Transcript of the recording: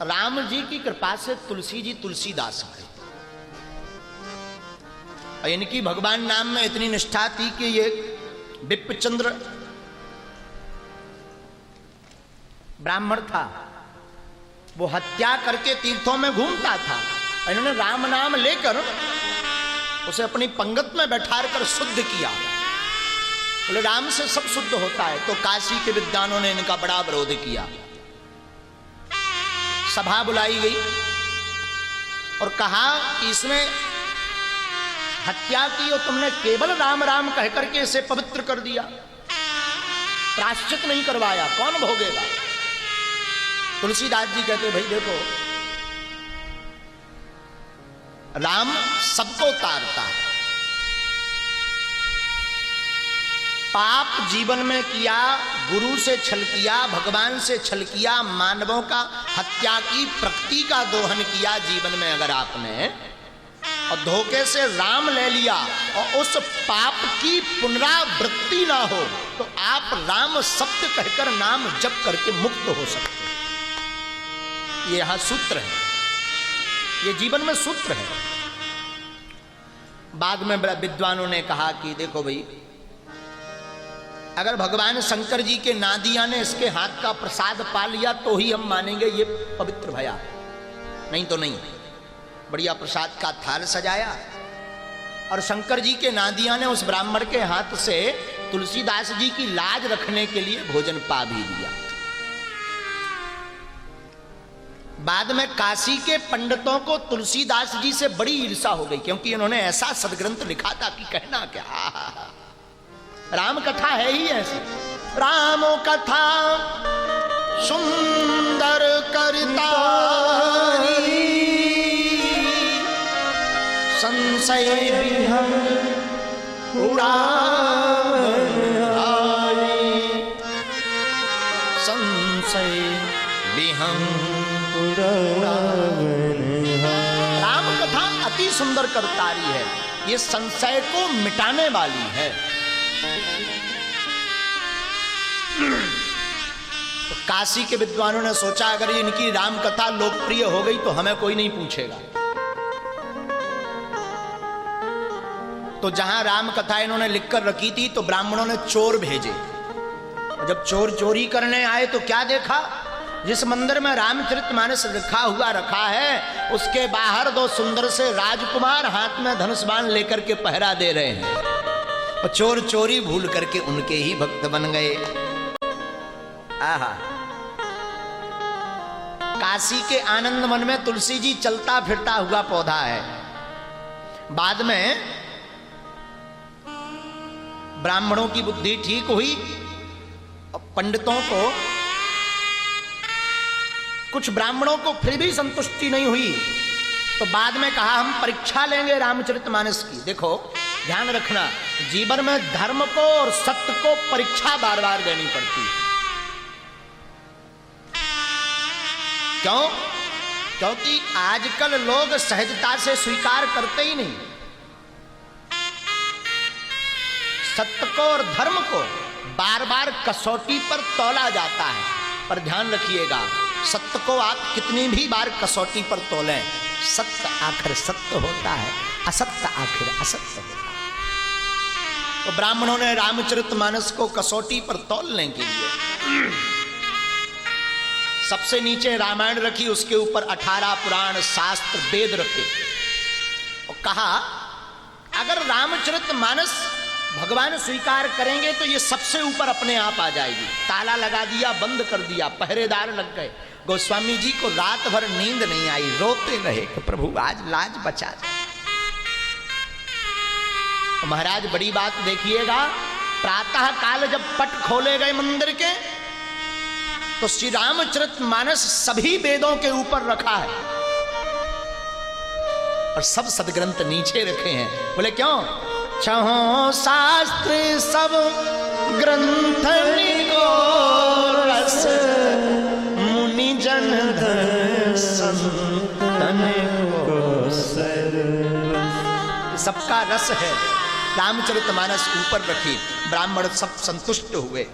राम जी की कृपा से तुलसी जी तुलसीदास हैं। इनकी भगवान नाम में इतनी निष्ठा थी कि ये विप्रचंद्र ब्राह्मण था, वो हत्या करके तीर्थों में घूमता था। इन्होंने राम नाम लेकर उसे अपनी पंगत में बैठाकर शुद्ध किया। बोले राम से सब शुद्ध होता है। तो काशी के विद्वानों ने इनका बड़ा विरोध किया। सभा बुलाई गई और कहा कि इसने हत्या की और तुमने केवल राम राम कह करके इसे पवित्र कर दिया, प्रायश्चित नहीं करवाया, कौन भोगेगा? तुलसीदास जी कहते भाई देखो, राम सबको तारता है। पाप जीवन में किया, गुरु से छल किया, भगवान से छल किया, मानवों का हत्या की, प्रकृति का दोहन किया जीवन में अगर आपने, और धोखे से राम ले लिया और उस पाप की पुनरावृत्ति ना हो, तो आप राम शब्द कहकर नाम जप करके मुक्त हो सकते हैं। ये यहां सूत्र है, ये जीवन में सूत्र है। बाद में विद्वानों ने कहा कि देखो भाई, अगर भगवान शंकर जी के नादिया ने इसके हाथ का प्रसाद पा लिया तो ही हम मानेंगे ये पवित्र भया, नहीं तो नहीं। बढ़िया प्रसाद का थाल सजाया और शंकर जी के नादिया ने उस ब्राह्मण के हाथ से तुलसीदास जी की लाज रखने के लिए भोजन पा भी दिया। बाद में काशी के पंडितों को तुलसीदास जी से बड़ी ईर्ष्या हो गई, क्योंकि उन्होंने ऐसा सदग्रंथ लिखा था कि कहना क्या। राम कथा है ही ऐसी। रामो कथा सुंदर करतारी, संशय विहंग उड़ावनहारी, संशय विहंग उड़ावनहारी। राम कथा अति सुंदर करतारी है, ये संशय को मिटाने वाली है। तो काशी के विद्वानों ने सोचा अगर इनकी राम कथा लोकप्रिय हो गई तो हमें कोई नहीं पूछेगा। तो जहां राम कथा इन्होंने लिखकर रखी थी तो ब्राह्मणों ने चोर भेजे। जब चोर चोरी करने आए तो क्या देखा, जिस मंदिर में रामचरितमानस लिखा हुआ रखा है उसके बाहर दो सुंदर से राजकुमार हाथ में धनुष बाण लेकर के पहरा दे रहे हैं, और चोर चोरी भूल करके उनके ही भक्त बन गए। आहा, काशी के आनंद वन में तुलसी जी चलता फिरता हुआ पौधा है। बाद में ब्राह्मणों की बुद्धि ठीक हुई और पंडितों को, कुछ ब्राह्मणों को फिर भी संतुष्टि नहीं हुई, तो बाद में कहा हम परीक्षा लेंगे रामचरितमानस की। देखो ध्यान रखना, जीवन में धर्म को और सत्य को परीक्षा बार बार देनी पड़ती है। क्यों? क्योंकि आजकल लोग सहजता से स्वीकार करते ही नहीं। सत्य को और धर्म को बार बार कसौटी पर तौला जाता है, पर ध्यान रखिएगा, सत्य को आप कितनी भी बार कसौटी पर तौलें, सत्य आखिर सत्य होता है, असत्य आखिर असत्य होता है। तो ब्राह्मणों ने रामचरितमानस को कसौटी पर तौलने के लिए सबसे नीचे रामायण रखी, उसके ऊपर 18 पुराण शास्त्र वेद रखे और कहा अगर रामचरितमानस भगवान स्वीकार करेंगे तो ये सबसे ऊपर अपने आप आ जाएगी। ताला लगा दिया, बंद कर दिया, पहरेदार लग गए। गोस्वामी जी को रात भर नींद नहीं आई, रोते रहे कि प्रभु आज लाज बचा दे। तो महाराज बड़ी बात देखिएगा, प्रातः काल जब पट खोले गए मंदिर के तो श्री रामचरितमानस सभी वेदों के ऊपर रखा है और सब सदग्रंथ नीचे रखे हैं। बोले क्यों? छहों शास्त्र सब ग्रंथ को रस, मुनि जन संतन को सर्वस। सबका रस है, रामचरितमानस ऊपर रखी, ब्राह्मण सब संतुष्ट हुए।